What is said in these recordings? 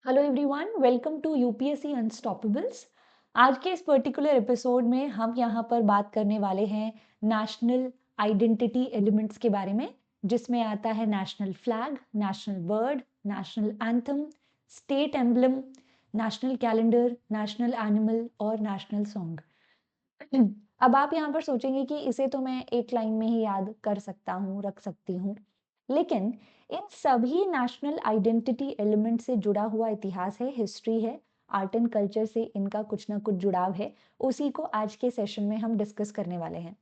Hello everyone, welcome to UPSC Unstoppables. आज के इस पर्टिकुलर एपिसोड में हम यहाँ पर बात करने वाले हैं नेशनल आइडेंटिटी एलिमेंट्स के बारे में, जिसमें आता है national flag, national bird, national anthem, state emblem, national calendar, national animal और नेशनल सॉन्ग। अब आप यहाँ पर सोचेंगे कि इसे तो मैं एक लाइन में ही याद कर सकता हूँ, रख सकती हूँ, लेकिन इन सभी नेशनल आइडेंटिटी एलिमेंट से जुड़ा हुआ इतिहास है, हिस्ट्री है, आर्ट एंड कल्चर से इनका कुछ ना कुछ जुड़ाव है। उसी को आज के सेशन में हम डिस्कस करने वाले हैं।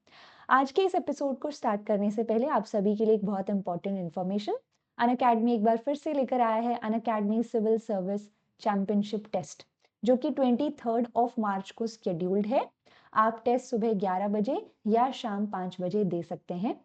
आज के इस एपिसोड को स्टार्ट करने से पहले आप सभी के लिए एक बहुत इंपॉर्टेंट इन्फॉर्मेशन। अनअकैडमी एक बार फिर से लेकर आया है Unacademy civil service championship test, जो कि 23 मार्च को स्केड्यूल्ड है। आप टेस्ट सुबह 11 बजे या शाम 5 बजे दे सकते हैं।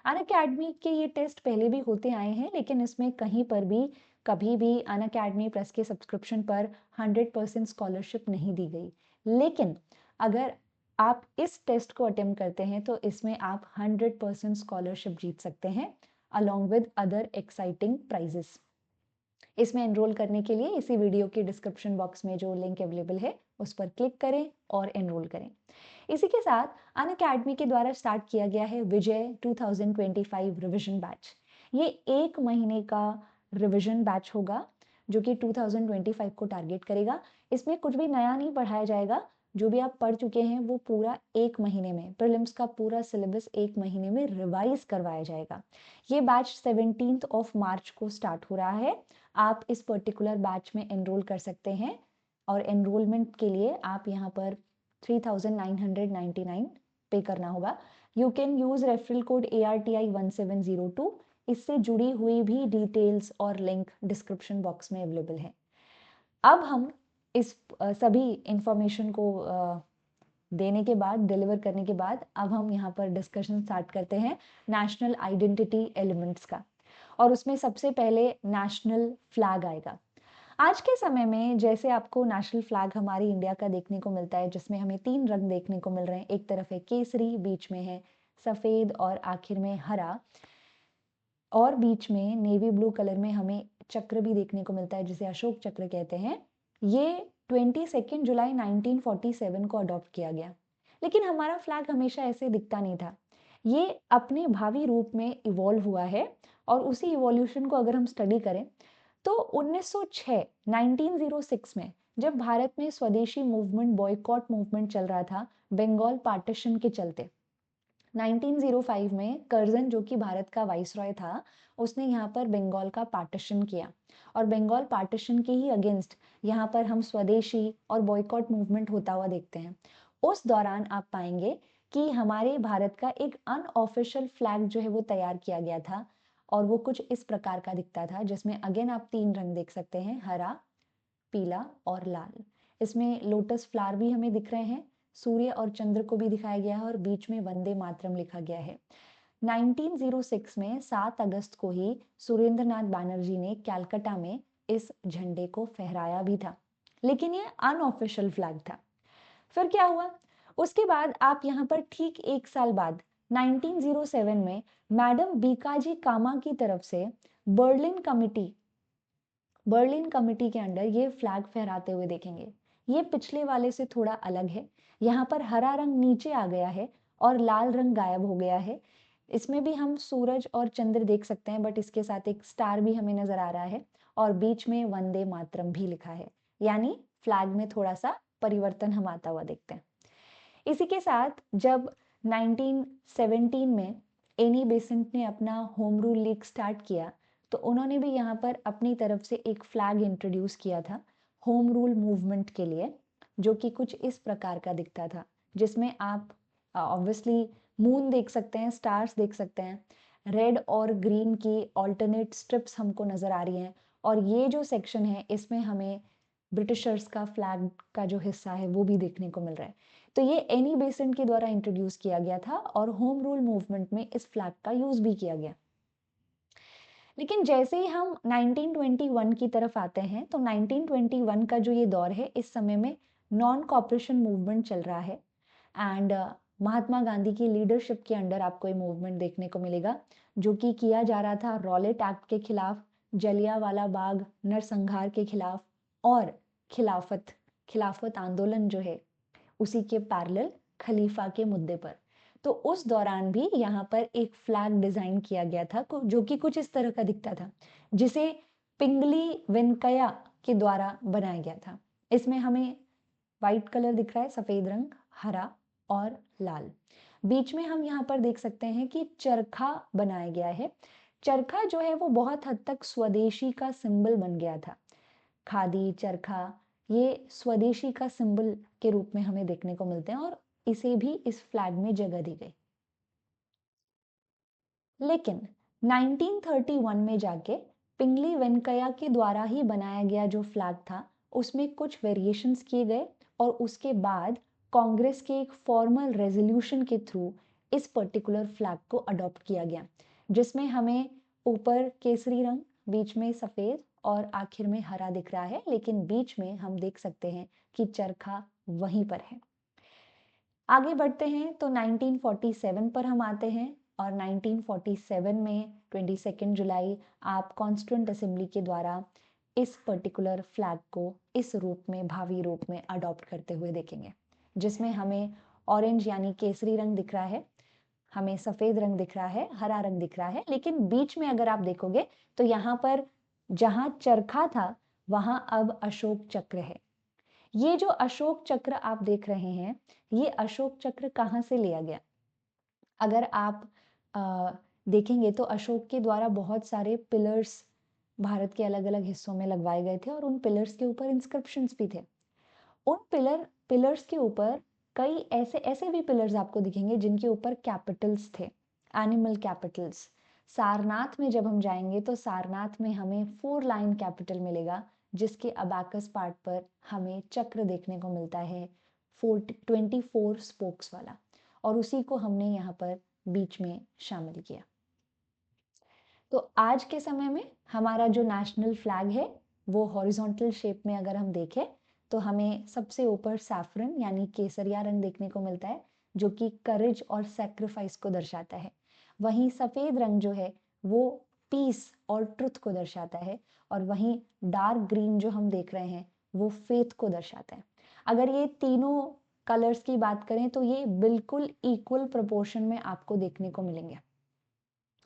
अनअकैडमी के ये टेस्ट पहले भी होते आए हैं, लेकिन इसमें कहीं पर भी कभी भी अनअकैडमी प्लस के सब्सक्रिप्शन पर 100% स्कॉलरशिप नहीं दी गई। लेकिन अगर आप इस टेस्ट को अटेम्प्ट करते हैं तो इसमें आप 100% स्कॉलरशिप जीत सकते हैं along with other exciting prices. इसमें एनरोल करने के लिए इसी वीडियो के डिस्क्रिप्शन बॉक्स में जो लिंक अवेलेबल है उस पर क्लिक करें और एनरोल करें। इसी के साथ अनअकैडमी के द्वारा स्टार्ट किया गया है विजय 2025 रिवीजन बैच। ये 1 महीने का रिवीजन बैच होगा जो कि 2025 को टारगेट करेगा। इसमें कुछ भी नया नहीं पढ़ाया जाएगा, जो भी आप पढ़ चुके हैं वो पूरा 1 महीने में, प्रीलिम्स का पूरा सिलेबस 1 महीने में रिवाइज करवाया जाएगा। ये बैच 17 मार्च को स्टार्ट हो रहा है। आप इस पर्टिकुलर बैच में एनरोल कर सकते हैं और एनरोलमेंट के लिए आप यहाँ पर 3999 पे करना होगा। You can use referral code ARTI1702। इससे जुड़ी हुई भी डिटेल्स और लिंक डिस्क्रिप्शन बॉक्स में अवेलेबल है। अब हम इस सभी इंफॉर्मेशन को देने के बाद, डिलीवर करने के बाद, अब हम यहाँ पर डिस्कशन स्टार्ट करते हैं नेशनल आइडेंटिटी एलिमेंट्स का। और उसमें सबसे पहले नेशनल फ्लैग आएगा। आज के समय में जैसे आपको नेशनल फ्लैग हमारी इंडिया का देखने को मिलता है, जिसमें हमें 3 रंग देखने को मिल रहे हैं। एक तरफ है केसरी, बीच में है सफेद और आखिर में हरा, और बीच में नेवी ब्लू कलर में हमें चक्र भी देखने को मिलता है जिसे अशोक चक्र कहते हैं। ये 22 जुलाई 1947 को अडॉप्ट किया गया। लेकिन हमारा फ्लैग हमेशा ऐसे दिखता नहीं था। ये अपने भावी रूप में इवॉल्व हुआ है, और उसी इवोल्यूशन को अगर हम स्टडी करें तो 1906 में जब भारत में स्वदेशी मूवमेंट, बॉयकॉट मूवमेंट चल रहा था बंगाल पार्टीशन के चलते, 1905 में कर्जन, जो कि भारत का वाइसरॉय था, उसने यहाँ पर बंगाल का पार्टीशन किया। और बंगाल पार्टीशन के ही अगेंस्ट यहाँ पर हम स्वदेशी और बॉयकॉट मूवमेंट होता हुआ देखते हैं। उस दौरान आप पाएंगे कि हमारे भारत का एक अनऑफिशियल फ्लैग जो है वो तैयार किया गया था, और वो कुछ इस प्रकार का दिखता था, जिसमें अगेन आप 3 रंग देख सकते हैं, हरा, पीला और लाल। इसमें लोटस फ्लावर भी हमें दिख रहे हैं, सूर्य और चंद्र को भी दिखाया गया है, और बीच में वंदे मातरम लिखा गया है। 1906 में 7 अगस्त को ही सुरेंद्रनाथ बैनर्जी ने कैलकाटा में इस झंडे को फहराया भी था, लेकिन ये अनऑफिशियल फ्लैग था। फिर क्या हुआ? उसके बाद आप यहाँ पर ठीक 1 साल बाद 1907 में मैडम बीकाजी कामा की तरफ से बर्लिन कमिटी के अंडर ये फ्लैग फहराते हुए देखेंगे। ये पिछले वाले से थोड़ा अलग है। यहाँ पर हरा रंग नीचे आ गया है और लाल रंग गायब हो गया है। इसमें भी हम सूरज और चंद्र देख सकते हैं, बट इसके साथ एक स्टार भी हमें नजर आ रहा है, और बीच में वंदे मातरम भी लिखा है। यानी फ्लैग में थोड़ा सा परिवर्तन हम आता हुआ देखते हैं। इसी के साथ जब 1917 में एनी बेसेंट ने अपना होम रूल लीग स्टार्ट किया, तो उन्होंने भी यहाँ पर अपनी तरफ से एक फ्लैग इंट्रोड्यूस किया था होम रूल मूवमेंट के लिए, जो कि कुछ इस प्रकार का दिखता था, जिसमें आप ऑब्वियसली मून देख सकते हैं, स्टार्स देख सकते हैं, रेड और ग्रीन की ऑल्टरनेट स्ट्रिप्स हमको नजर आ रही हैं, और ये जो सेक्शन है इसमें हमें ब्रिटिशर्स का फ्लैग का जो हिस्सा है वो भी देखने को मिल रहा है। तो ये एनी बेसेंट के द्वारा इंट्रोड्यूस किया गया था, और होम रूल मूवमेंट में इस फ्लैग का यूज भी किया गया। लेकिन जैसे ही हम 1921 की तरफ आते हैं, तो 1921 का जो ये दौर है, इस समय में नॉन कॉपरेशन मूवमेंट चल रहा है। एंड महात्मा गांधी की लीडरशिप के अंडर आपको ये मूवमेंट देखने को मिलेगा, जो कि किया जा रहा था रॉलेट एक्ट के खिलाफ, जलियांवाला बाग नरसंहार के खिलाफ, और खिलाफत आंदोलन जो है उसी के पैरेलल खलीफा के मुद्दे पर। तो उस दौरान भी यहाँ पर एक फ्लैग डिजाइन किया गया था जो कि कुछ इस तरह का दिखता था, जिसे पिंगली वेंकैया के द्वारा बनाया गया था। इसमें हमें व्हाइट कलर दिख रहा है, सफेद रंग, हरा और लाल। बीच में हम यहाँ पर देख सकते हैं कि चरखा बनाया गया है। चरखा जो है वो बहुत हद तक स्वदेशी का सिंबल बन गया था। खादी, चरखा ये स्वदेशी का सिंबल के रूप में हमें देखने को मिलते हैं और इसे भी इस फ्लैग में जगह दी गई। लेकिन 1931 में जाके पिंगली वेंकैया के द्वारा ही बनाया गया जो फ्लैग था उसमें कुछ वेरिएशंस किए गए और उसके बाद कांग्रेस के एक फॉर्मल रेजोल्यूशन के थ्रू इस पर्टिकुलर फ्लैग को अडॉप्ट किया गया, जिसमें हमें ऊपर केसरी रंग, बीच में सफेद और आखिर में हरा दिख रहा है, लेकिन बीच में हम देख सकते हैं कि चरखा वहीं पर है। आगे बढ़ते हैं तो 1947 पर हम आते हैं और 1947 में 22 जुलाई आप कॉन्स्टिट्यूएंट असेंबली के द्वारा इस पर्टिकुलर फ्लैग को इस रूप में, भावी रूप में अडॉप्ट करते हुए देखेंगे, जिसमें हमें ऑरेंज यानी केसरी रंग दिख रहा है, हमें सफेद रंग दिख रहा है, हरा रंग दिख रहा है, लेकिन बीच में अगर आप देखोगे तो यहाँ पर जहां चरखा था वहां अब अशोक चक्र है। ये जो अशोक चक्र आप देख रहे हैं, ये अशोक चक्र कहाँ से लिया गया? अगर आप देखेंगे तो अशोक के द्वारा बहुत सारे पिलर्स भारत के अलग अलग हिस्सों में लगवाए गए थे और उन पिलर्स के ऊपर इंस्क्रिप्शंस भी थे। उन पिलर्स के ऊपर कई ऐसे ऐसे भी पिलर्स आपको दिखेंगे जिनके ऊपर कैपिटल्स थे, एनिमल कैपिटल्स। सारनाथ में जब हम जाएंगे तो सारनाथ में हमें 4 लाइन कैपिटल मिलेगा, जिसके अबाकस पार्ट पर हमें चक्र देखने को मिलता है 24 स्पोक्स वाला, और उसी को हमने यहाँ पर बीच में शामिल किया। तो आज के समय में हमारा जो नेशनल फ्लैग है वो हॉरिजॉन्टल शेप में अगर हम देखें तो हमें सबसे ऊपर सैफरन यानी केसरिया रंग देखने को मिलता है, जो कि करेज और सैक्रिफाइस को दर्शाता है। वहीं सफेद रंग जो है वो पीस और ट्रुथ को दर्शाता है, और वहीं डार्क ग्रीन जो हम देख रहे हैं वो फेथ को दर्शाता है। अगर ये तीनों कलर्स की बात करें तो ये बिल्कुल इक्वल प्रोपोर्शन में आपको देखने को मिलेंगे।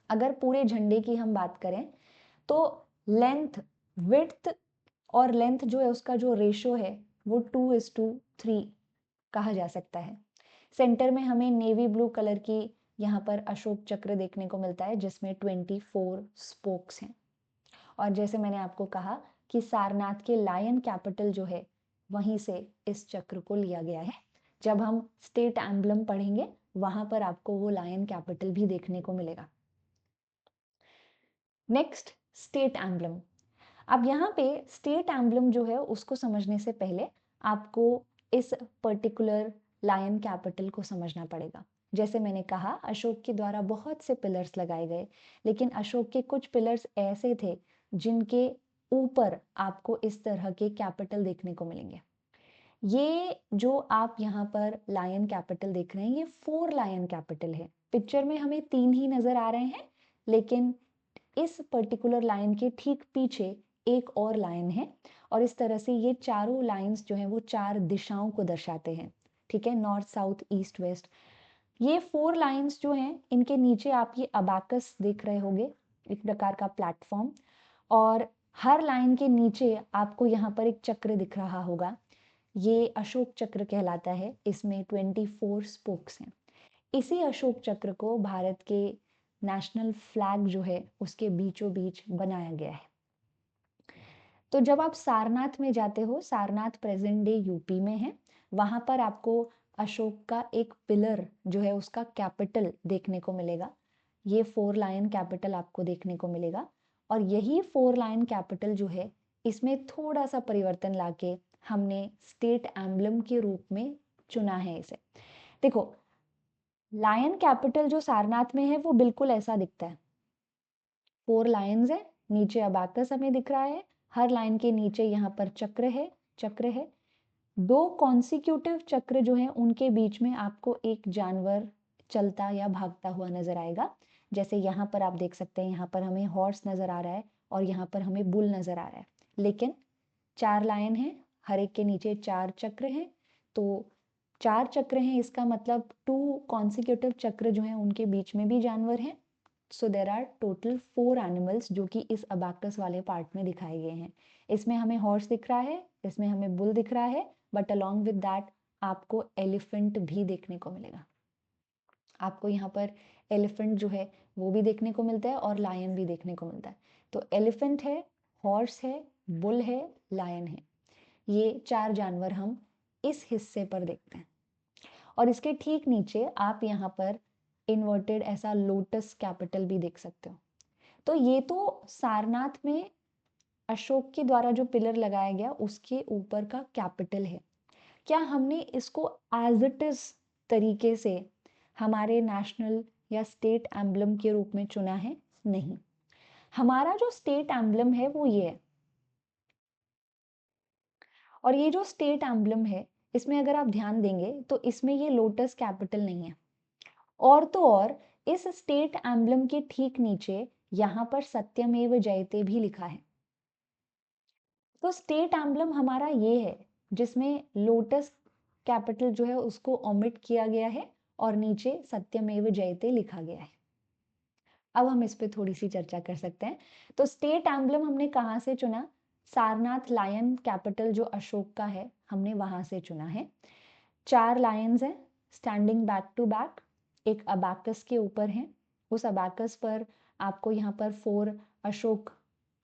अगर पूरे झंडे की हम बात करें तो लेंथ, विड्थ और लेंथ जो है उसका जो रेशो है वो 2:3 कहा जा सकता है। सेंटर में हमें नेवी ब्लू कलर की यहाँ पर अशोक चक्र देखने को मिलता है जिसमें 24 स्पोक्स हैं। और जैसे मैंने आपको कहा कि सारनाथ के लायन कैपिटल जो है वहीं से इस चक्र को लिया गया है। जब हम स्टेट एम्बलम पढ़ेंगे वहां पर आपको वो लायन कैपिटल भी देखने को मिलेगा। Next, state emblem. अब यहाँ पे स्टेट एम्बलम जो है उसको समझने से पहले आपको इस पर्टिकुलर लायन कैपिटल को समझना पड़ेगा। जैसे मैंने कहा अशोक के द्वारा बहुत से पिलर्स लगाए गए, लेकिन अशोक के कुछ पिलर्स ऐसे थे जिनके ऊपर आपको इस तरह के कैपिटल देखने को मिलेंगे। ये जो आप यहाँ पर लायन कैपिटल देख रहे हैं ये 4 लायन कैपिटल है। पिक्चर में हमें 3 ही नजर आ रहे हैं, लेकिन इस पर्टिकुलर लाइन के ठीक पीछे एक और लाइन है, और इस तरह से ये चारों लाइंस जो हैं वो 4 दिशाओं को दर्शाते हैं। ठीक है, नॉर्थ, साउथ, ईस्ट, वेस्ट। ये 4 लाइंस जो हैं इनके नीचे आप ये अबाकस देख रहे होंगे, एक प्रकार का प्लेटफॉर्म, और हर लाइन के नीचे आपको यहाँ पर एक चक्र दिख रहा होगा। ये अशोक चक्र कहलाता है। इसमें 24 स्पोक्स हैं। इसी अशोक चक्र को भारत के नेशनल फ्लैग जो है उसके बीचों बीच बनाया गया है। तो जब आप सारनाथ में जाते हो, सारनाथ प्रेजेंट डे यूपी में है, वहां पर आपको अशोक का एक पिलर जो है उसका कैपिटल देखने को मिलेगा। ये 4 लाइन कैपिटल आपको देखने को मिलेगा, और यही 4 लाइन कैपिटल जो है इसमें थोड़ा सा परिवर्तन लाके हमने स्टेट एम्बलम के रूप में चुना है इसे। देखो, लायन कैपिटल जो सारनाथ में है वो बिल्कुल ऐसा दिखता है। 4 लायंस है, नीचे अबाकस हमें दिख रहा है, हर लाइन के नीचे यहाँ पर चक्र है। 2 कॉन्सिक्यूटिव चक्र जो है उनके बीच में आपको एक जानवर चलता या भागता हुआ नजर आएगा। जैसे यहाँ पर आप देख सकते हैं, यहाँ पर हमें हॉर्स नजर आ रहा है और यहाँ पर हमें बुल नजर आ रहा है। लेकिन 4 लायन हैं, हर एक के नीचे 4 चक्र हैं, तो 4 चक्र हैं, इसका मतलब 2 कॉन्सिक्यूटिव चक्र जो हैं उनके बीच में भी जानवर हैं। सो देर आर टोटल 4 एनिमल्स जो कि इस अबाकस वाले पार्ट में दिखाए गए हैं। इसमें हमें हॉर्स दिख रहा है, इसमें हमें बुल दिख रहा है, बट अलॉन्ग विद दैट आपको एलिफेंट भी देखने को मिलेगा। आपको यहाँ पर एलिफेंट जो है वो भी देखने को मिलता है और लायन भी देखने को मिलता है। तो एलिफेंट है, हॉर्स है, बुल है, लायन है, ये 4 जानवर हम इस हिस्से पर देखते हैं। और इसके ठीक नीचे आप यहाँ पर इन्वर्टेड ऐसा लोटस कैपिटल भी देख सकते हो। तो ये तो सारनाथ में अशोक के द्वारा जो पिलर लगाया गया उसके ऊपर का कैपिटल है। क्या हमने इसको एज इट इज तरीके से हमारे नेशनल या स्टेट एम्बलम के रूप में चुना है? नहीं। हमारा जो स्टेट एम्बलम है वो ये है, और ये जो स्टेट एम्बलम है इसमें अगर आप ध्यान देंगे तो इसमें ये लोटस कैपिटल नहीं है, और तो और इस स्टेट एम्बलम के ठीक नीचे यहाँ पर सत्यमेव जयते भी लिखा है। तो स्टेट एम्बलम हमारा ये है जिसमें लोटस कैपिटल जो है उसको ओमिट किया गया है और नीचे सत्यमेव जयते लिखा गया है। अब हम इस पे थोड़ी सी चर्चा कर सकते हैं। तो स्टेट एम्बलम हमने कहाँ से चुना? सारनाथ लायन कैपिटल जो अशोक का है हमने वहां से चुना है। 4 लायंस हैं स्टैंडिंग बैक टू बैक, एक अबाकस के ऊपर है। उस अबाकस पर आपको यहाँ पर 4 अशोक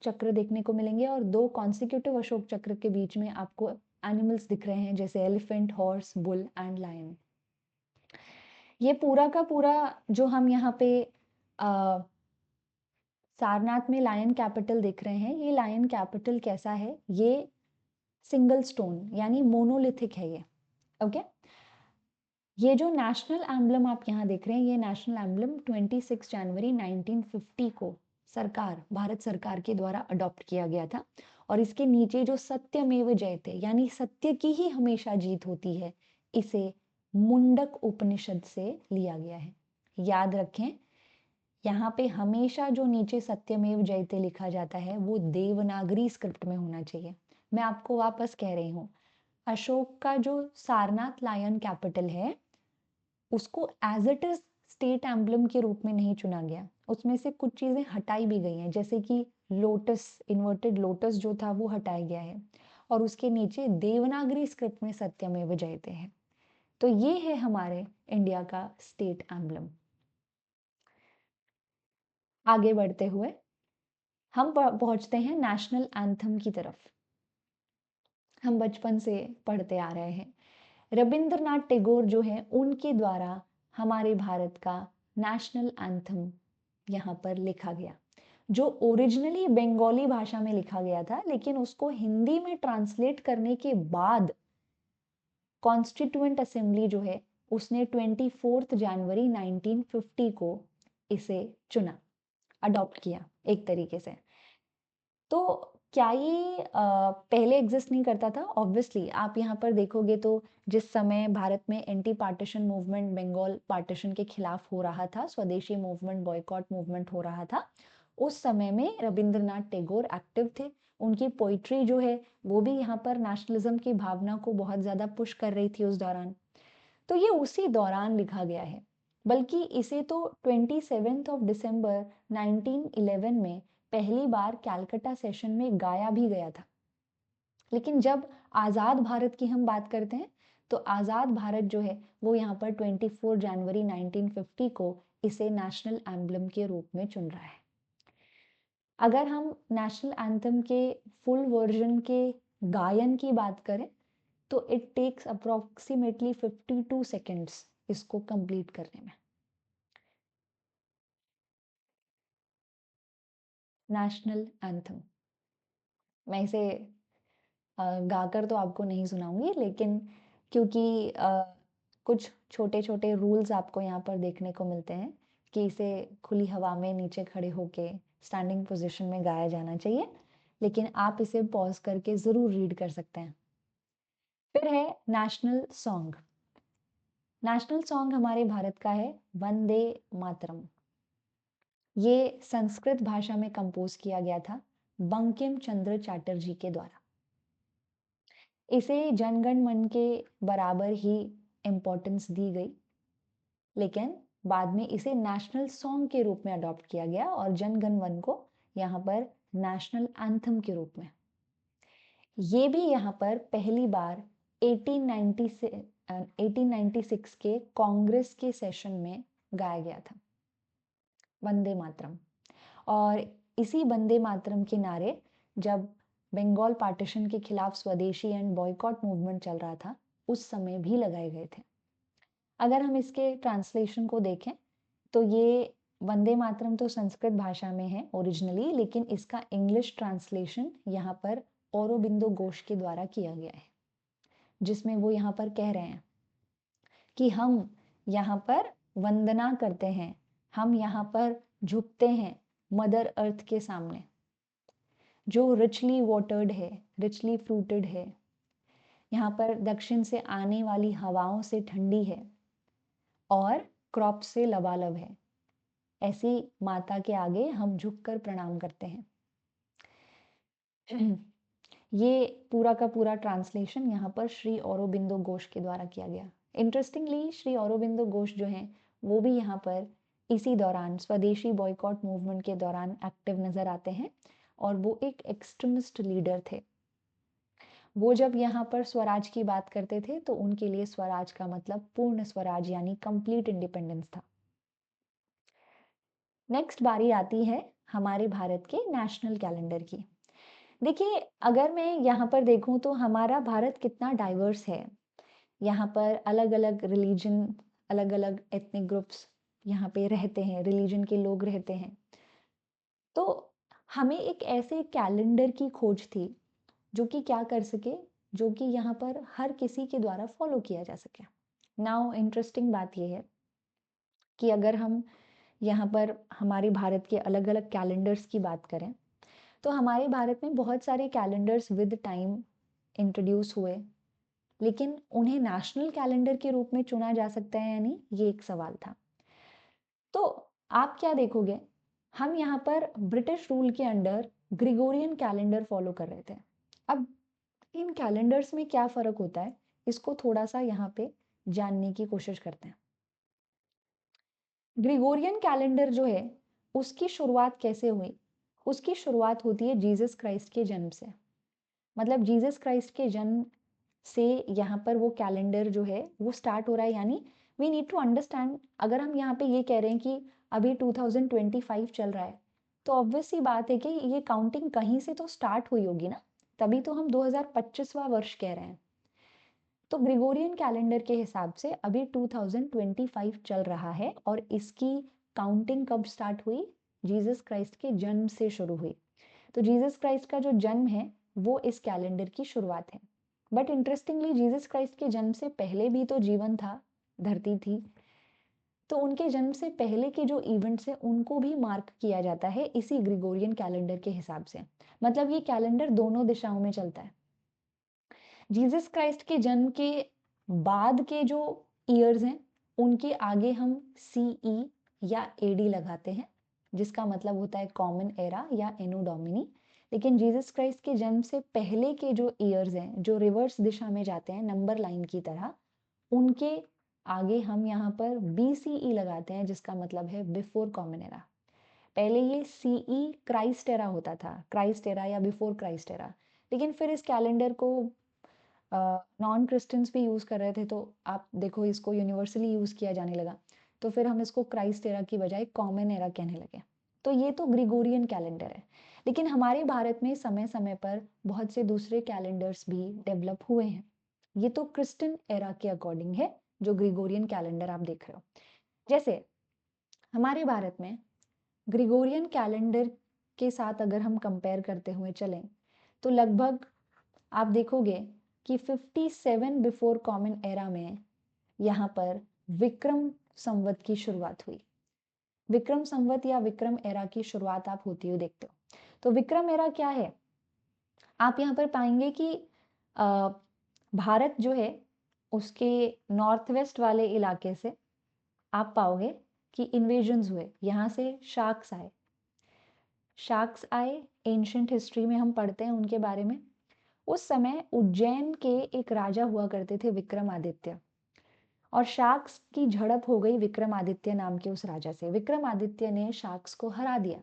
चक्र देखने को मिलेंगे और 2 कॉन्सिक्यूटिव अशोक चक्र के बीच में आपको एनिमल्स दिख रहे हैं जैसे elephant, horse, bull and lion. ये पूरा का पूरा जो हम यहाँ पे सारनाथ में लायन कैपिटल देख रहे हैं, ये लायन कैपिटल कैसा है? ये सिंगल स्टोन यानी मोनोलिथिक है ये। ओके, ये जो नेशनल एम्बलम आप यहाँ देख रहे हैं, ये नेशनल एम्बलम 26 जनवरी 1950 को भारत सरकार के द्वारा अडॉप्ट किया गया था। और इसके नीचे जो सत्यमेव जयते यानी सत्य की ही हमेशा जीत होती है, इसे मुंडक उपनिषद से लिया गया है। याद रखें, यहाँ पे हमेशा जो नीचे सत्यमेव जयते लिखा जाता है वो देवनागरी स्क्रिप्ट में होना चाहिए। मैं आपको वापस कह रही हूँ, अशोक का जो सारनाथ लायन कैपिटल है उसको as it is state emblem के रूप में नहीं चुना गया, उसमें से कुछ चीजें हटाई भी गई हैं, जैसे कि लोटस, इन्वर्टेड लोटस जो था वो हटाया गया है और उसके नीचे देवनागरी स्क्रिप्ट में सत्यमेव जयते हैं। तो ये है हमारे इंडिया का स्टेट एम्बलम। आगे बढ़ते हुए हम पहुंचते हैं नेशनल एंथम की तरफ। हम बचपन से पढ़ते आ रहे हैं, रविंद्रनाथ टैगोर जो है उनके द्वारा हमारे भारत का नेशनल एंथम यहाँ पर लिखा गया, जो ओरिजिनली बंगाली भाषा में लिखा गया था, लेकिन उसको हिंदी में ट्रांसलेट करने के बाद कॉन्स्टिट्यूएंट असेंबली जो है उसने 24 जनवरी 1950 को इसे चुना, अडॉप्ट किया एक तरीके से। तो क्या ये पहले एग्जिस्ट नहीं करता था? ऑब्वियसली आप यहाँ पर देखोगे तो जिस समय भारत में anti partition movement Bengal partition के खिलाफ हो रहा था, स्वदेशी मूवमेंट, बॉयकॉट मूवमेंट हो रहा था, उस समय में रविंद्रनाथ टैगोर एक्टिव थे। उनकी पोइट्री जो है वो भी यहाँ पर नेशनलिज्म की भावना को बहुत ज़्यादा पुश कर रही थी उस दौरान। तो ये उसी दौरान लिखा गया है, बल्कि इसे तो 27 ऑफ दिसंबर 1911 में पहली बार कैलकाटा सेशन में गाया भी गया था। लेकिन जब आज़ाद भारत की हम बात करते हैं तो आज़ाद भारत जो है वो यहाँ पर 24 जनवरी 1950 को इसे नेशनल एम्बलम के रूप में चुन रहा है। अगर हम नेशनल एंथम के फुल वर्जन के गायन की बात करें तो इट टेक्स अप्रोक्सीमेटली 52 सेकेंड्स इसको कंप्लीट करने में। नेशनल एंथम मैं इसे गाकर तो आपको नहीं सुनाऊंगी, लेकिन क्योंकि कुछ छोटे छोटे रूल्स आपको यहाँ पर देखने को मिलते हैं कि इसे खुली हवा में नीचे खड़े होके स्टैंडिंग पोजीशन में गाया जाना चाहिए, लेकिन आप इसे पॉज करके ज़रूर रीड कर सकते हैं। फिर है नेशनल सॉन्ग। नेशनल सॉन्ग हमारे भारत का है वंदे मातरम। ये संस्कृत भाषा में कंपोज किया गया था बंकिम चंद्र चटर्जी के द्वारा। इसे जनगण मन के बराबर ही इम्पोर्टेंस दी गई, लेकिन बाद में इसे नेशनल सॉन्ग के रूप में अडॉप्ट किया गया और जनगण मन को यहाँ पर नेशनल एंथम के रूप में। ये भी यहाँ पर पहली बार 1896 के कांग्रेस के सेशन में गाया गया था, वंदे मातरम। और इसी वंदे मातरम के नारे जब बंगाल पार्टीशन के खिलाफ स्वदेशी एंड बॉयकॉट मूवमेंट चल रहा था, उस समय भी लगाए गए थे। अगर हम इसके ट्रांसलेशन को देखें तो ये वंदे मातरम तो संस्कृत भाषा में है ओरिजिनली, लेकिन इसका इंग्लिश ट्रांसलेशन यहाँ पर औरोबिंदो घोष के द्वारा किया गया है, जिसमें वो यहाँ पर कह रहे हैं कि हम यहाँ पर वंदना करते हैं, हम यहाँ पर झुकते हैं मदर अर्थ के सामने, जो रिचली वाटर्ड है, रिचली फ्रूटेड है, यहाँ पर दक्षिण से आने वाली हवाओं से ठंडी है और क्रॉप से लबालब है। ऐसी माता के आगे हम झुककर प्रणाम करते हैं। ये पूरा का पूरा ट्रांसलेशन यहाँ पर श्री औरोबिंदो घोष के द्वारा किया गया। इंटरेस्टिंगली श्री औरोबिंदो घोष जो हैं वो भी यहाँ पर इसी दौरान स्वदेशी बॉयकॉट मूवमेंट के दौरान एक्टिव नजर आते हैं और वो एक एक्सट्रीमिस्ट लीडर थे। वो जब यहाँ पर स्वराज की बात करते थे तो उनके लिए स्वराज का मतलब पूर्ण स्वराज यानी कंप्लीट इंडिपेंडेंस था। नेक्स्ट बारी आती है हमारे भारत के नेशनल कैलेंडर की। देखिए, अगर मैं यहाँ पर देखूं तो हमारा भारत कितना डाइवर्स है। यहाँ पर अलग अलग रिलीजन, अलग अलग एथनिक ग्रुप्स यहाँ पे रहते हैं, रिलीजन के लोग रहते हैं। तो हमें एक ऐसे कैलेंडर की खोज थी जो कि क्या कर सके, जो कि यहाँ पर हर किसी के द्वारा फॉलो किया जा सके। नाउ इंटरेस्टिंग बात यह है कि अगर हम यहाँ पर हमारे भारत के अलग अलग कैलेंडर्स की बात करें तो हमारे भारत में बहुत सारे कैलेंडर्स विद टाइम इंट्रोड्यूस हुए, लेकिन उन्हें नेशनल कैलेंडर के रूप में चुना जा सकता है या नहीं, ये एक सवाल था। तो आप क्या देखोगे, हम यहाँ पर ब्रिटिश रूल के अंडर ग्रिगोरियन कैलेंडर फॉलो कर रहे थे। अब इन कैलेंडर्स में क्या फर्क होता है, इसको थोड़ा सा यहाँ पे जानने की कोशिश करते हैं। ग्रिगोरियन कैलेंडर जो है उसकी शुरुआत कैसे हुई? उसकी शुरुआत होती है जीसस क्राइस्ट के जन्म से। मतलब जीसस क्राइस्ट के जन्म से यहाँ पर वो कैलेंडर जो है वो स्टार्ट हो रहा है। यानी वी नीड टू अंडरस्टैंड, अगर हम यहाँ पे ये कह रहे हैं कि अभी 2025 चल रहा है तो ऑब्वियस सी बात है कि ये काउंटिंग कहीं से तो स्टार्ट हुई होगी ना, तभी तो हम 2025वां वर्ष कह रहे हैं। तो ग्रिगोरियन कैलेंडर के हिसाब से अभी 2025 चल रहा है और इसकी काउंटिंग कब स्टार्ट हुई? जीसस क्राइस्ट के जन्म से शुरू हुई। तो जीसस क्राइस्ट का जो जन्म है वो इस कैलेंडर की शुरुआत है। बट इंटरेस्टिंगली जीसस क्राइस्ट के जन्म से पहले भी तो जीवन था, धरती थी, तो उनके जन्म से पहले के जो इवेंट्स हैं उनको भी मार्क किया जाता है इसी ग्रिगोरियन कैलेंडर के हिसाब से। मतलब ये कैलेंडर दोनों दिशाओं में चलता है। जीसस क्राइस्ट के जन्म के बाद के जो ईयर्स हैं उनके आगे हम CE या AD लगाते हैं, जिसका मतलब होता है कॉमन एरा या एनो डोमिनी। लेकिन जीसस क्राइस्ट के जन्म से पहले के जो ईयर्स हैं, जो रिवर्स दिशा में जाते हैं नंबर लाइन की तरह, उनके आगे हम यहाँ पर BCE लगाते हैं, जिसका मतलब है बिफोर कॉमन एरा। पहले ये CE क्राइस्ट एरा होता था, क्राइस्ट एरा या बिफोर क्राइस्ट एरा, लेकिन फिर इस कैलेंडर को नॉन क्रिश्चियंस भी यूज़ कर रहे थे, तो आप देखो इसको यूनिवर्सली यूज़ किया जाने लगा, तो फिर हम इसको क्राइस्ट एरा की बजाय कॉमन एरा कहने लगे। तो ये तो ग्रिगोरियन कैलेंडर है। लेकिन हमारे भारत में समय समय पर बहुत से दूसरे कैलेंडर्स भी डेवलप हुए हैं। ये तो क्रिश्चियन एरा के अकॉर्डिंग है जो ग्रिगोरियन कैलेंडर आप देख रहे हो। जैसे हमारे भारत में ग्रिगोरियन कैलेंडर के साथ अगर हम कंपेयर करते हुए चलें तो लगभग आप देखोगे कि 57 बिफोर कॉमन एरा में यहाँ पर विक्रम संवत की शुरुआत हुई। विक्रम संवत या विक्रम एरा की शुरुआत आप होती हुई देखते हो। तो विक्रम एरा क्या है? आप यहाँ पर पाएंगे कि भारत जो है उसके नॉर्थ वेस्ट वाले इलाके से आप पाओगे कि इन्वेजन्स हुए, यहाँ से शार्क्स आए। शार्क्स आए, एंशंट हिस्ट्री में हम पढ़ते हैं उनके बारे में। उस समय उज्जैन के एक राजा हुआ करते थे विक्रमादित्य, और शाक्स की झड़प हो गई विक्रमादित्य नाम के उस राजा से। विक्रमादित्य ने शाक्स को हरा दिया,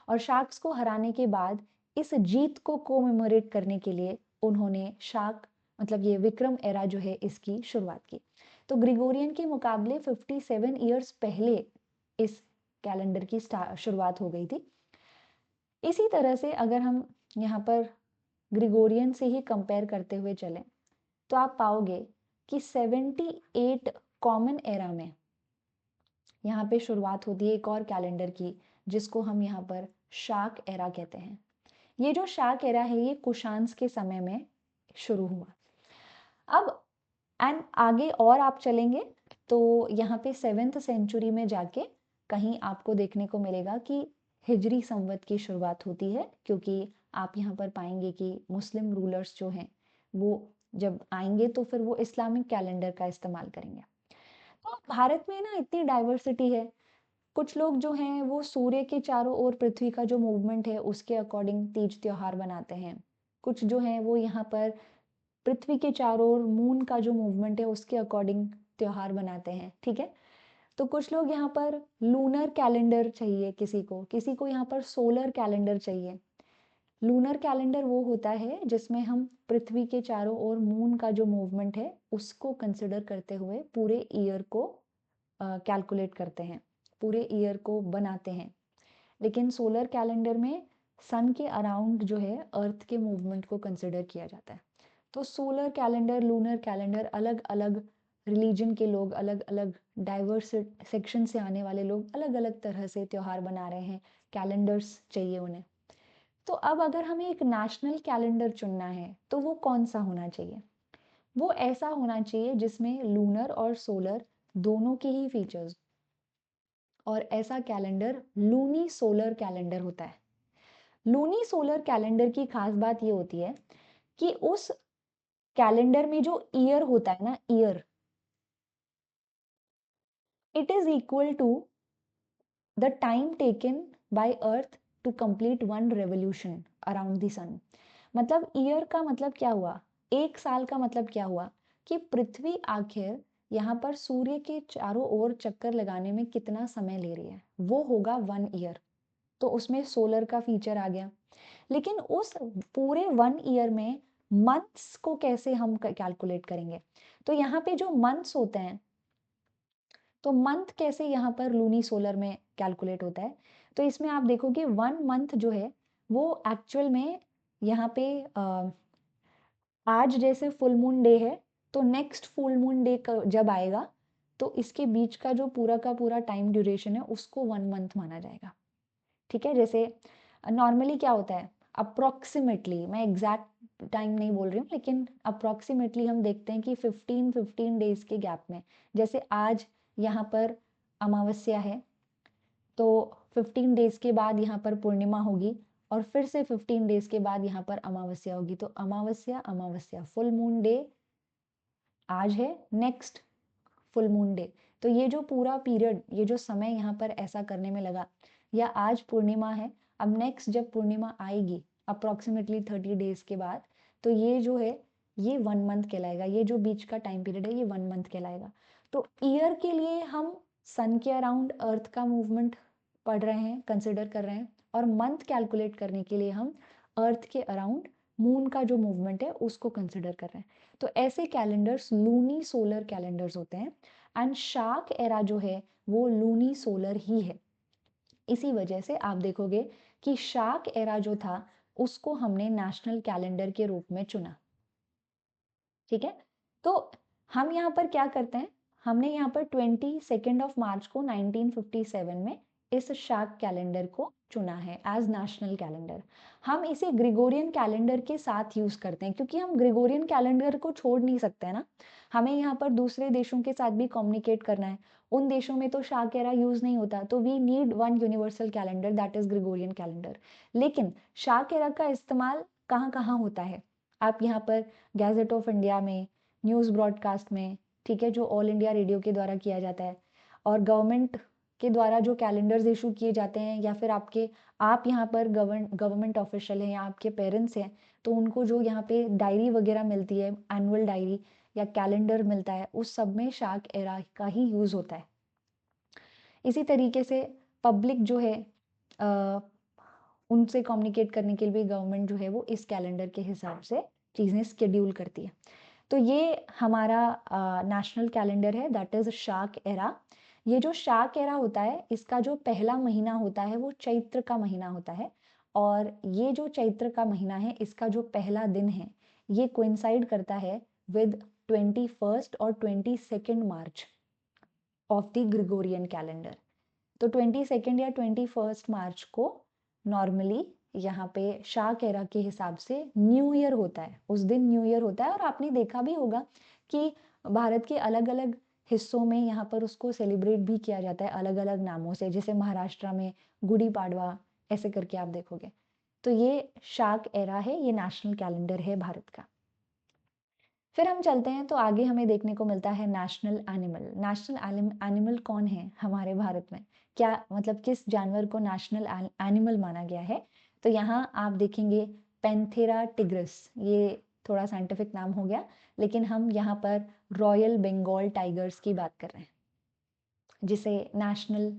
और शाक्स को हराने के बाद इस जीत को कोमेमोरेट करने के लिए उन्होंने शाक मतलब ये विक्रम एरा जो है इसकी शुरुआत की। तो ग्रिगोरियन के मुकाबले 57 ईयर्स पहले इस कैलेंडर की शुरुआत हो गई थी। इसी तरह से अगर हम यहाँ पर ग्रिगोरियन से ही कंपेयर करते हुए चलें, तो आप पाओगे कि 78 कॉमन एरा में यहाँ पे शुरुआत होती है एक और कैलेंडर की, जिसको हम यहाँ पर शाक एरा कहते हैं। ये जो शाक एरा है ये कुशान्स के समय में शुरू हुआ। अब एंड आगे और आप चलेंगे तो यहाँ पे 7th सेंचुरी में जाके कहीं आपको देखने को मिलेगा कि हिजरी संवत की शुरुआत होती है, क्योंकि आप यहाँ पर पाएंगे कि मुस्लिम रूलर्स जो हैं वो जब आएंगे तो फिर वो इस्लामिक कैलेंडर का इस्तेमाल करेंगे। तो भारत में ना इतनी डाइवर्सिटी है। कुछ लोग जो हैं वो सूर्य के चारों ओर पृथ्वी का जो मूवमेंट है उसके अकॉर्डिंग तीज त्योहार बनाते हैं। कुछ जो हैं वो यहाँ पर पृथ्वी के चारों ओर मून का जो मूवमेंट है उसके अकॉर्डिंग त्योहार बनाते हैं, ठीक है। तो कुछ लोग यहाँ पर लूनर कैलेंडर चाहिए, किसी को यहाँ पर सोलर कैलेंडर चाहिए। लूनर कैलेंडर वो होता है जिसमें हम पृथ्वी के चारों ओर मून का जो मूवमेंट है उसको कंसिडर करते हुए पूरे ईयर को कैलकुलेट करते हैं, पूरे ईयर को बनाते हैं। लेकिन सोलर कैलेंडर में सन के अराउंड जो है अर्थ के मूवमेंट को कंसिडर किया जाता है। तो सोलर कैलेंडर, लूनर कैलेंडर, अलग अलग रिलीजन के लोग, अलग अलग डाइवर्स सेक्शन से आने वाले लोग अलग अलग तरह से त्योहार बना रहे हैं, कैलेंडर्स चाहिए उन्हें। तो अब अगर हमें एक नेशनल कैलेंडर चुनना है तो वो कौन सा होना चाहिए? वो ऐसा होना चाहिए जिसमें लूनर और सोलर दोनों के ही फीचर्स, और ऐसा कैलेंडर लूनी सोलर कैलेंडर होता है। लूनी सोलर कैलेंडर की खास बात ये होती है कि उस कैलेंडर में जो ईयर होता है ना, year, it is equal to the time taken by earth to complete one revolution around the sun. मतलब ईयर का मतलब क्या हुआ, एक साल का मतलब क्या हुआ कि पृथ्वी आखिर यहाँ पर सूर्य के चारों ओर चक्कर लगाने में कितना समय ले रही है, वो होगा 1 ईयर। तो उसमें सोलर का फीचर आ गया। लेकिन उस पूरे 1 ईयर में मंथ्स को कैसे हम कैलकुलेट करेंगे? तो यहाँ पे जो मंथ्स होते हैं, तो मंथ कैसे यहाँ पर लूनी सोलर में कैलकुलेट होता है? तो इसमें आप देखोगे 1 मंथ जो है वो एक्चुअल में यहाँ पे आज जैसे फुल मून डे है, तो नेक्स्ट फुल मून डे जब आएगा तो इसके बीच का जो पूरा का पूरा टाइम ड्यूरेशन है उसको 1 मंथ माना जाएगा, ठीक है। जैसे नॉर्मली क्या होता है, अप्रोक्सीमेटली, मैं एग्जैक्ट टाइम नहीं बोल रही हूँ, लेकिन अप्रोक्सीमेटली हम देखते हैं कि 15 डेज के गैप में, जैसे आज यहाँ पर अमावस्या है तो 15 डेज के बाद यहाँ पर पूर्णिमा होगी, और फिर से 15 डेज के बाद यहाँ पर अमावस्या होगी। तो अमावस्या अमावस्या, फुल मून डे आज है, नेक्स्ट फुल मून डे। तो ये जो पूरा पीरियड, ये जो समय यहाँ पर ऐसा करने में लगा, या आज पूर्णिमा है, अब नेक्स्ट जब पूर्णिमा आएगी अप्रोक्सीमेटली 30 डेज के बाद, तो ये जो है ये 1 मंथ कहलाएगा। ये जो बीच का टाइम पीरियड है ये 1 मंथ कहलाएगा। तो ईयर के लिए हम सन के अराउंड अर्थ का मूवमेंट पढ़ रहे हैं, कंसिडर कर रहे हैं, और मंथ कैलकुलेट करने के लिए हम अर्थ के अराउंड मून का जो मूवमेंट है उसको कंसिडर कर रहे हैं। तो ऐसे कैलेंडर्स लूनी सोलर कैलेंडर्स होते हैं, एंड शार्क एरा जो है वो लूनी सोलर ही है। इसी वजह से आप देखोगे कि शार्क एरा जो था उसको हमने नेशनल कैलेंडर के रूप में चुना, ठीक है। तो हम यहाँ पर क्या करते हैं, हमने यहाँ पर 22 मार्च को 1957 में इस शार्क कैलेंडर को चुना है एज नेशनल कैलेंडर। हम इसे ग्रिगोरियन कैलेंडर के साथ यूज करते हैं क्योंकि हम ग्रिगोरियन कैलेंडर को छोड़ नहीं सकते ना, हमें यहाँ पर दूसरे देशों के साथ भी कम्युनिकेट करना है। उन देशों में तो शार्क एरा यूज नहीं होता, तो we need one universal calendar, that is Gregorian calendar. लेकिन शार्क एरा का इस्तेमाल कहाँ कहाँ होता है? आप यहाँ पर गैजेट ऑफ इंडिया में, न्यूज़ ब्रॉडकास्ट में, ठीक है, जो ऑल इंडिया रेडियो के द्वारा किया जाता है, और गवर्नमेंट के द्वारा जो कैलेंडर्स इशू किए जाते हैं, या फिर आप यहाँ पर गवर्नमेंट ऑफिशियल हैं या आपके पेरेंट्स हैं, तो उनको जो यहाँ पे डायरी वगैरह मिलती है, एनुअल डायरी या कैलेंडर मिलता है, उस सब में शार्क एरा का ही यूज़ होता है। इसी तरीके से पब्लिक जो है उनसे कम्युनिकेट करने के लिए गवर्नमेंट जो है वो इस कैलेंडर के हिसाब से चीज़ें शेड्यूल करती है। तो ये हमारा नेशनल कैलेंडर है, दैट इज़ शार्क एरा। ये जो शार्क एरा होता है, इसका जो पहला महीना होता है वो चैत्र का महीना होता है, और ये जो चैत्र का महीना है, इसका जो पहला दिन है, ये कोइंसाइड करता है विद 21 और 22 मार्च ऑफ द ग्रिगोरियन कैलेंडर। तो 22 या 21 को नॉर्मली यहाँ पे शार्क एरा के हिसाब से न्यू ईयर होता है, उस दिन न्यू ईयर होता है। और आपने देखा भी होगा कि भारत के अलग अलग हिस्सों में यहाँ पर उसको सेलिब्रेट भी किया जाता है अलग अलग नामों से, जैसे महाराष्ट्र में गुड़ी पाड़वा, ऐसे करके आप देखोगे। तो ये शार्क एरा है, ये नेशनल कैलेंडर है भारत का। फिर हम चलते हैं तो आगे हमें देखने को मिलता है नेशनल एनिमल। नेशनल एनिमल कौन है हमारे भारत में, क्या मतलब किस जानवर को नेशनल एनिमल माना गया है? तो यहाँ आप देखेंगे पैंथेरा टिग्रिस, ये थोड़ा साइंटिफिक नाम हो गया, लेकिन हम यहाँ पर रॉयल बंगाल टाइगर्स की बात कर रहे हैं, जिसे नेशनल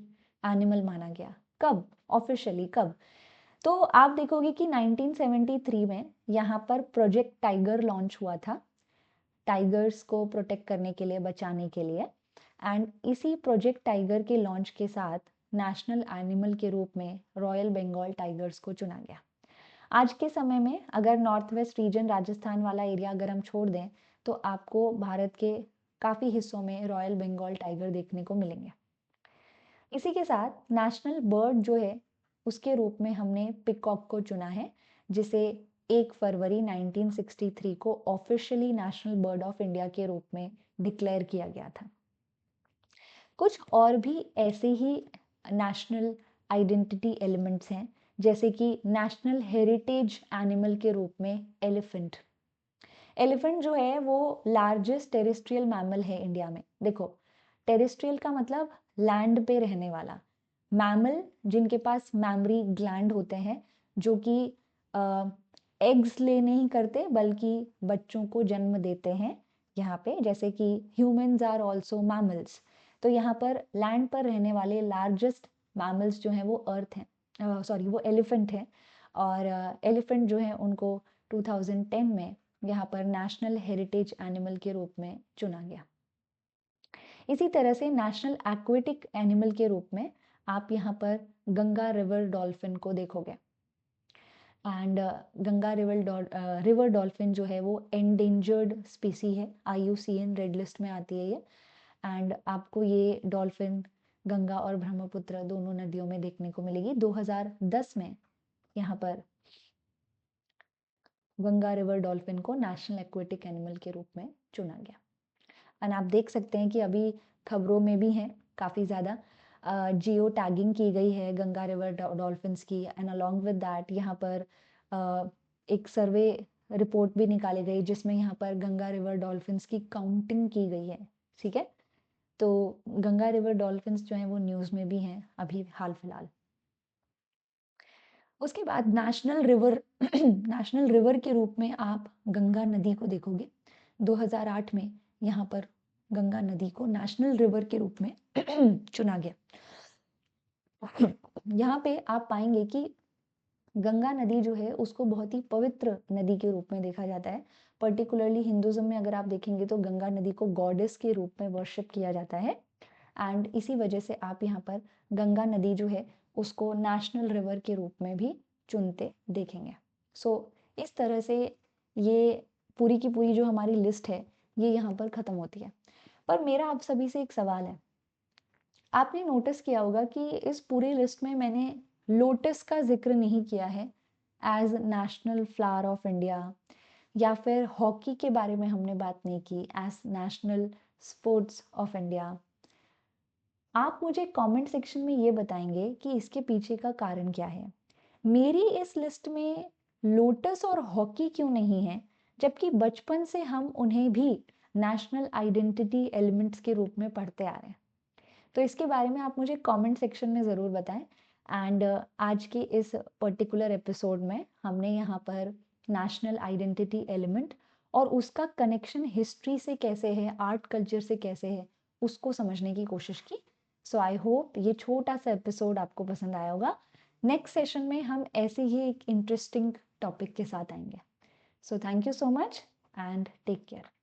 एनिमल माना गया। कब ऑफिशियली कब? तो आप देखोगे कि 1973 में यहाँ पर प्रोजेक्ट टाइगर लॉन्च हुआ था, टाइगर्स को प्रोटेक्ट करने के लिए, बचाने के लिए। एंड इसी प्रोजेक्ट टाइगर के लॉन्च के साथ नेशनल एनिमल के रूप में रॉयल बंगाल टाइगर्स को चुना गया। आज के समय में अगर नॉर्थ वेस्ट रीजन, राजस्थान वाला एरिया अगर हम छोड़ दें, तो आपको भारत के काफ़ी हिस्सों में रॉयल बंगाल टाइगर देखने को मिलेंगे। इसी के साथ नेशनल बर्ड जो है, उसके रूप में हमने पिकॉक को चुना है, जिसे 1 फरवरी 1963 को officially national bird of India के रूप में डिक्लेयर किया गया था। कुछ और भी ऐसे ही नेशनल आइडेंटिटी एलिमेंट्स हैं, जैसे कि नेशनल हेरिटेज एनिमल के रूप में एलिफेंट। एलिफेंट जो है वो लार्जेस्ट टेरेस्ट्रियल मैमल है इंडिया में। देखो, टेरेस्ट्रियल का मतलब लैंड पे रहने वाला, मैमल जिनके पास मैमरी ग्लैंड होते हैं, जो कि एग्स ले नहीं करते बल्कि बच्चों को जन्म देते हैं यहाँ पे, जैसे कि ह्यूमंस आर ऑल्सो मैमल्स। तो यहाँ पर लैंड पर रहने वाले लार्जेस्ट मैमल्स जो हैं वो अर्थ हैं, सॉरी वो एलिफेंट हैं। और एलिफेंट जो है उनको 2010 में यहाँ पर नेशनल हेरिटेज एनिमल के रूप में चुना गया। इसी तरह से नेशनल एक्वेटिक एनिमल के रूप में आप यहाँ पर गंगा रिवर डॉल्फिन को देखोगे। एंड गंगा रिवर डॉल्फिन जो है वो एंडेंजर्ड स्पीसी है, IUCN रेड लिस्ट में आती है ये। एंड आपको ये डॉल्फिन गंगा और ब्रह्मपुत्र दोनों नदियों में देखने को मिलेगी। 2010 में यहाँ पर गंगा रिवर डॉल्फिन को नेशनल एक्वेटिक एनिमल के रूप में चुना गया। एंड आप देख सकते हैं कि अभी खबरों में भी हैं काफ़ी ज़्यादा, जियो टैगिंग की गई है गंगा रिवर डॉल्फिन्स की। एंड अलॉन्ग विद दैट यहाँ पर एक सर्वे रिपोर्ट भी निकाली गई, जिसमें यहाँ पर गंगा रिवर डॉल्फिन्स की काउंटिंग की गई है। ठीक है, तो गंगा रिवर डॉल्फिन्स जो हैं वो न्यूज़ में भी हैं अभी हाल फिलहाल। उसके बाद नेशनल रिवर नेशनल रिवर के रूप में आप गंगा नदी को देखोगे। 2008 में यहाँ पर गंगा नदी को नेशनल रिवर के रूप में चुना गया। यहाँ पे आप पाएंगे कि गंगा नदी जो है उसको बहुत ही पवित्र नदी के रूप में देखा जाता है। पर्टिकुलरली हिंदुज्म में अगर आप देखेंगे तो गंगा नदी को गॉडेस के रूप में वर्शिप किया जाता है। एंड इसी वजह से आप यहाँ पर गंगा नदी जो है उसको नेशनल रिवर के रूप में भी चुनते देखेंगे। सो इस तरह से ये पूरी की पूरी जो हमारी लिस्ट है ये यहाँ पर ख़त्म होती है। पर मेरा आप सभी से एक सवाल है, आपने नोटिस किया होगा कि इस पूरी लिस्ट में मैंने लोटस का जिक्र नहीं किया है as national flower of India, या फिर हॉकी के बारे में हमने बात नहीं की as national sports of India. आप मुझे कमेंट सेक्शन में ये बताएंगे कि इसके पीछे का कारण क्या है। मेरी इस लिस्ट में लोटस और हॉकी क्यों नहीं है, जबकि बचपन से हम उन्हें भी नेशनल आइडेंटिटी एलिमेंट्स के रूप में पढ़ते आ रहे हैं। तो इसके बारे में आप मुझे कमेंट सेक्शन में ज़रूर बताएं। एंड आज के इस पर्टिकुलर एपिसोड में हमने यहाँ पर नेशनल आइडेंटिटी एलिमेंट और उसका कनेक्शन हिस्ट्री से कैसे है, आर्ट कल्चर से कैसे है, उसको समझने की कोशिश की। सो आई होप ये छोटा सा एपिसोड आपको पसंद आया होगा। नेक्स्ट सेशन में हम ऐसे ही एक इंटरेस्टिंग टॉपिक के साथ आएंगे। So thank you so much and take care.